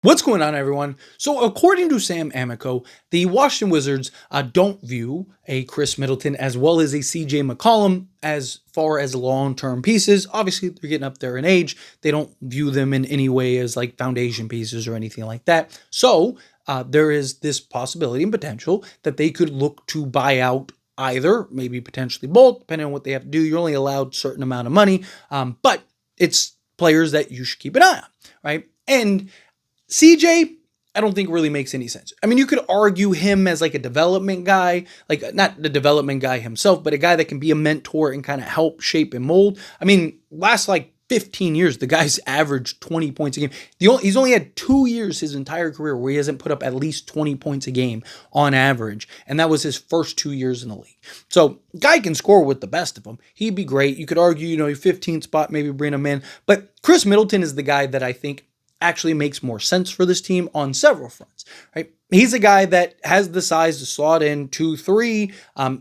What's going on, everyone? So, according to Sam Amico, the Washington Wizards don't view a Khris Middleton as well as a CJ McCollum as far as long-term pieces. Obviously, they're getting up there in age. They don't view them in any way as like foundation pieces or anything like that. So, there is this possibility and potential that they could look to buy out either, maybe potentially both, depending on what they have to do. You're only allowed a certain amount of money, but it's players that you should keep an eye on, right? And CJ, I don't think really makes any sense. I mean, you could argue him as like a development guy, like not the development guy himself, but a guy that can be a mentor and kind of help shape and mold. I mean, last like 15 years, the guy's averaged 20 points a game. He's only had 2 years his entire career where he hasn't put up at least 20 points a game on average. And that was his first 2 years in the league. So, guy can score with the best of them. He'd be great. You could argue, your 15th spot, maybe bring him in. But Khris Middleton is the guy that I think actually makes more sense for this team on several fronts, right? He's a guy that has the size to slot in 2-3,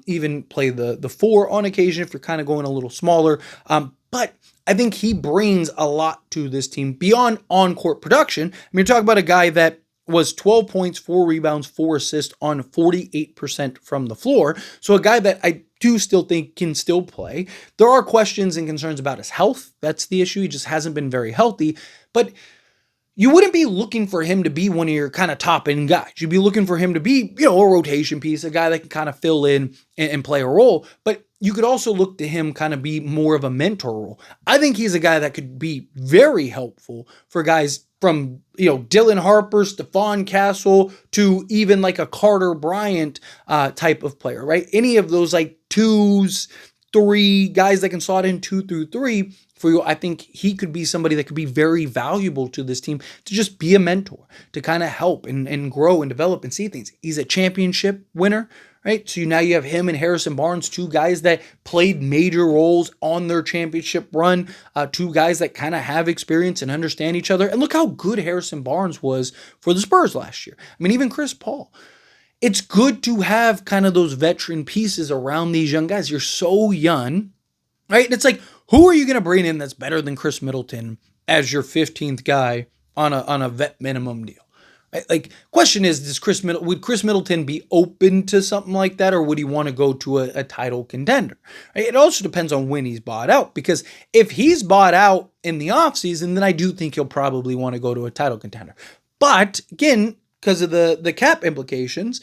even play the 4 on occasion if you're kind of going a little smaller. But I think he brings a lot to this team beyond on-court production. I mean, you're talking about a guy that was 12 points, 4 rebounds, 4 assists on 48% from the floor. So a guy that I do still think can still play. There are questions and concerns about his health. That's the issue. He just hasn't been very healthy. But you wouldn't be looking for him to be one of your kind of top end guys. You'd be looking for him to be, a rotation piece, a guy that can kind of fill in and play a role. But you could also look to him kind of be more of a mentor role. I think he's a guy that could be very helpful for guys from, Dylan Harper, Stephon Castle to even like a Carter Bryant type of player, right? Any of those like 2s, 3 guys that can slot in 2 through 3 for you. I think he could be somebody that could be very valuable to this team to just be a mentor, to kind of help and grow and develop and see things. He's a championship winner, right? So now you have him and Harrison Barnes, 2 guys that played major roles on their championship run, 2 guys that kind of have experience and understand each other. And look how good Harrison Barnes was for the Spurs last year. I mean, even Chris Paul. It's good to have kind of those veteran pieces around these young guys. You're so young, right? And it's like, who are you going to bring in that's better than Khris Middleton as your 15th guy on a vet minimum deal? Right? Like, question is, would Khris Middleton be open to something like that, or would he want to go to a title contender? Right? It also depends on when he's bought out, because if he's bought out in the offseason, then I do think he'll probably want to go to a title contender. But again, because of the cap implications,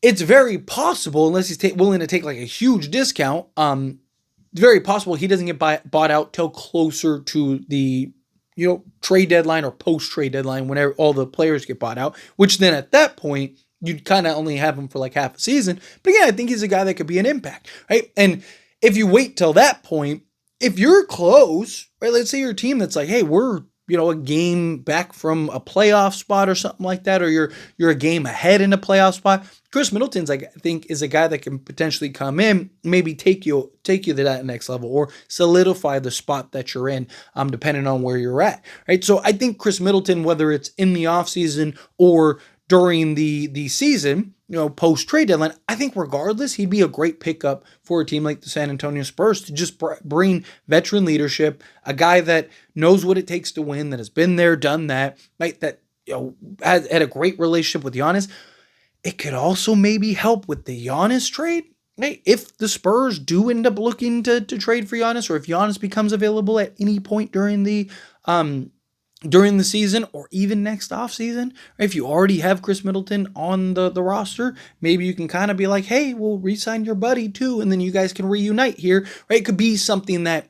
it's very possible, unless he's willing to take like a huge discount, very possible he doesn't get bought out till closer to the trade deadline or post-trade deadline, whenever all the players get bought out, which then at that point, you'd kind of only have him for like half a season. But again, I think he's a guy that could be an impact, right? And if you wait till that point, if you're close, right, let's say you're a team that's like, hey, we're a game back from a playoff spot or something like that, or you're a game ahead in a playoff spot. Khris Middleton's, I think, is a guy that can potentially come in, maybe take you to that next level, or solidify the spot that you're in, depending on where you're at, right? So I think Khris Middleton, whether it's in the offseason or during the season, post trade deadline, I think regardless, he'd be a great pickup for a team like the San Antonio Spurs to just bring veteran leadership, a guy that knows what it takes to win, that has been there, done that, right? That had a great relationship with Giannis. It could also maybe help with the Giannis trade. Right? If the Spurs do end up looking to trade for Giannis, or if Giannis becomes available at any point during the season, or even next offseason, if you already have Khris Middleton on the roster, maybe you can kind of be like, hey, we'll re-sign your buddy too, and then you guys can reunite here, right? It could be something that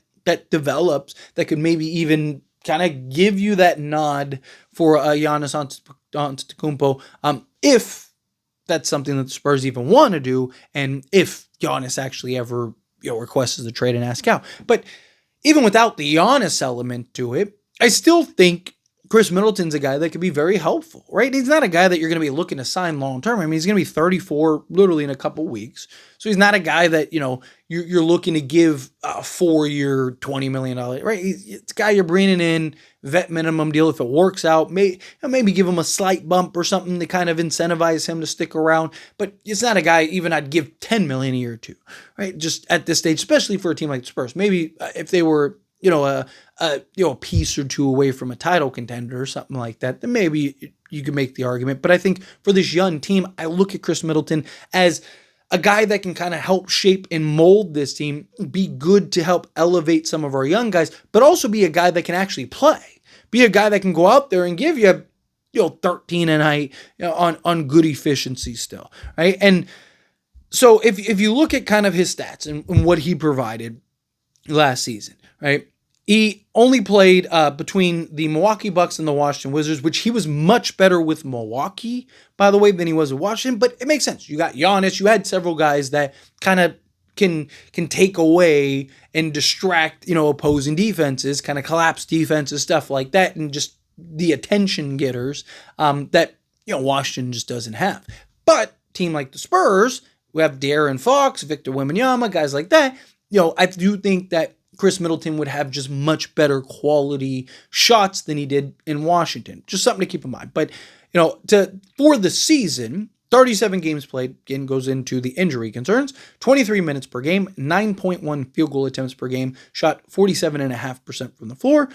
develops that could maybe even kind of give you that nod for Giannis Antetokounmpo, if that's something that the Spurs even want to do, and if Giannis actually ever requests the trade and asks out. But even without the Giannis element to it, I still think Khris Middleton's a guy that could be very helpful, right? He's not a guy that you're going to be looking to sign long-term. I mean, he's going to be 34 literally in a couple weeks. So he's not a guy that, you're looking to give a 4-year, $20 million, right? It's a guy you're bringing in, vet minimum deal. If it works out, maybe give him a slight bump or something to kind of incentivize him to stick around. But it's not a guy even I'd give $10 million a year to, right? Just at this stage, especially for a team like the Spurs. Maybe if they were a piece or two away from a title contender or something like that, then maybe you could make the argument. But I think for this young team, I look at Khris Middleton as a guy that can kind of help shape and mold this team, be good to help elevate some of our young guys, but also be a guy that can actually play, be a guy that can go out there and give you 13 a night on good efficiency still, right? And so if you look at kind of his stats and what he provided last season, right? He only played between the Milwaukee Bucks and the Washington Wizards, which he was much better with Milwaukee, by the way, than he was with Washington. But it makes sense. You got Giannis. You had several guys that kind of can take away and distract, opposing defenses, kind of collapse defenses, stuff like that, and just the attention getters that Washington just doesn't have. But team like the Spurs, we have De'Aaron Fox, Victor Wembanyama, guys like that. I do think that Khris Middleton would have just much better quality shots than he did in Washington. Just something to keep in mind. But, for the season, 37 games played, again, goes into the injury concerns, 23 minutes per game, 9.1 field goal attempts per game, shot 47.5% from the floor.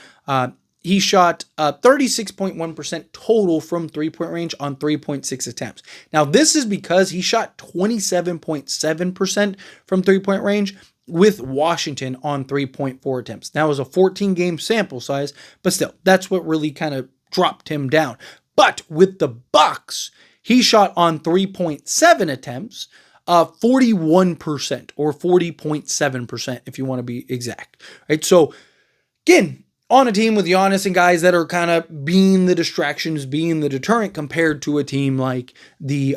He shot 36.1% total from three-point range on 3.6 attempts. Now, this is because he shot 27.7% from three-point range with Washington on 3.4 attempts. That was a 14-game sample size, but still, that's what really kind of dropped him down. But with the Bucks, he shot on 3.7 attempts, 41% or 40.7% if you want to be exact. Right? So, again, on a team with Giannis and guys that are kind of being the distractions, being the deterrent compared to a team like the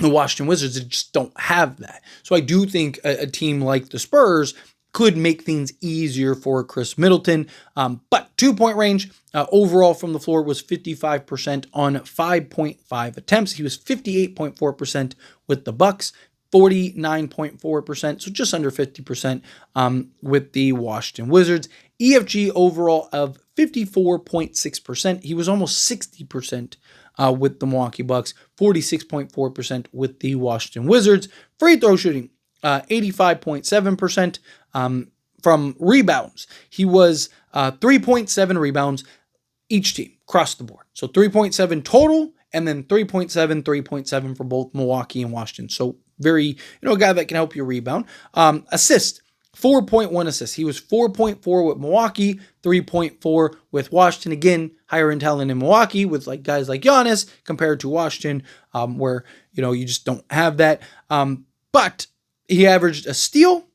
Washington Wizards that just don't have that. So I do think a team like the Spurs could make things easier for Khris Middleton. But 2-point range overall from the floor was 55% on 5.5 attempts. He was 58.4% with the Bucks, 49.4%, so just under 50% with the Washington Wizards. EFG overall of 54.6%. He was almost 60% with the Milwaukee Bucks, 46.4% with the Washington Wizards. Free throw shooting, 85.7%. From rebounds, he was 3.7 rebounds each team across the board. So 3.7 total, and then 3.7 for both Milwaukee and Washington. So very, a guy that can help you rebound. Assist, 4.1 assists. He was 4.4 with Milwaukee, 3.4 with Washington. Again, higher in talent in Milwaukee with guys like Giannis compared to Washington, where, you just don't have that. But he averaged a steal.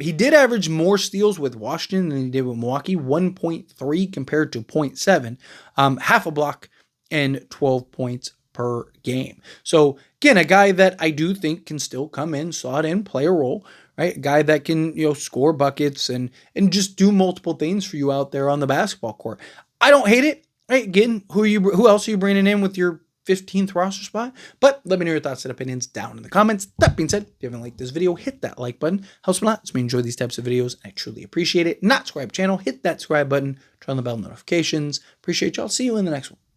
He did average more steals with Washington than he did with Milwaukee, 1.3 compared to 0.7, half a block and 12 points per game. So again, a guy that I do think can still come in, slot in, play a role, right? A guy that can, score buckets and just do multiple things for you out there on the basketball court. I don't hate it, right? Again, who else are you bringing in with your 15th roster spot? But let me know your thoughts and opinions down in the comments. That being said, if you haven't liked this video, hit that like button. Helps me a lot. It's me enjoy these types of videos. I truly appreciate it. Not subscribe channel, hit that subscribe button, turn on the bell notifications. Appreciate y'all. See you in the next one.